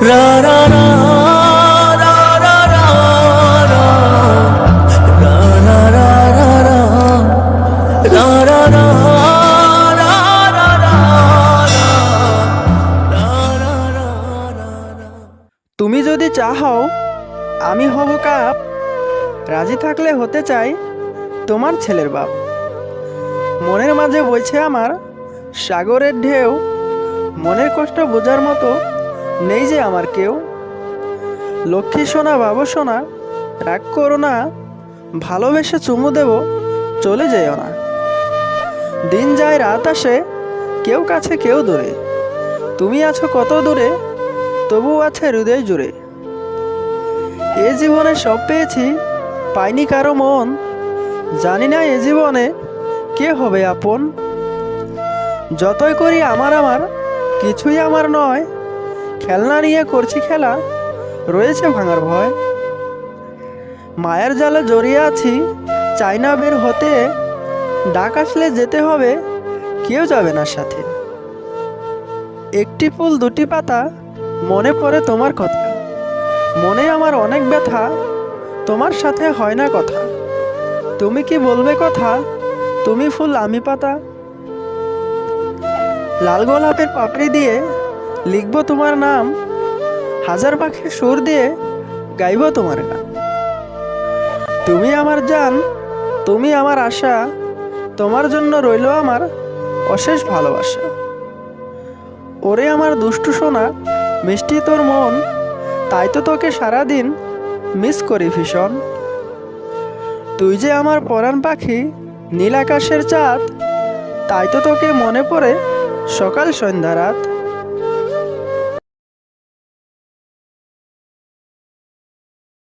রা রা রা রা রা রা রা রা রা রা রা রা রা রা রা তুমি যদি চাও আমি হব কাপ, রাজি থাকলে হতে চাই তোমার ছেলের বাপ। মনের মাঝে বইছে আমার সাগরের ঢেউ, মনের কষ্ট বোঝার মতো নেই যে আমার কেউ। লক্ষ্মী সোনা বাবু সোনা, রাগ করো না, ভালোবেসে চুমু দেব, চলে যেও না। দিন যায় রাত আসে, কেউ কাছে কেউ দূরে, তুমি আছো কত দূরে, তবু আছে হৃদয় জুড়ে। এ জীবনে সব পেয়েছি, পাইনি কারো মন, জানি না এ জীবনে কে হবে আপন। যতই করি আমার আমার, কিছুই আমার নয়, খেলনা নিয়ে করছি খেলা, রয়েছে ভাঙার ভয়। মায়ের জালে জড়িয়ে আছি, চাই না বের হতে, ডাক আসলে যেতে হবে, কেউ যাবে না সাথে। একটি ফুল দুটি পাতা, মনে পড়ে তোমার কথা, মনে আমার অনেক ব্যথা, তোমার সাথে হয় না কথা। তুমি কি বলবে কথা, তুমি ফুল আমি পাতা। লাল গোলাপের পাপড়ি দিয়ে লিখব তোমার নাম, হাজার পাখির সুর দিয়ে গাইব তোমার গান। তুমি আমার জান, তুমি আমার আশা, তোমার জন্য রইল আমার অশেষ ভালোবাসা। ওরে আমার দুষ্টু সোনা, মিষ্টি তোর মন, তাই তো তোকে সারাদিন মিস করি ভীষণ। তুই যে আমার পরাণ পাখি, নীল আকাশের চাঁদ, তাই তো তোকে মনে পড়ে সকাল সন্ধ্যা রাত।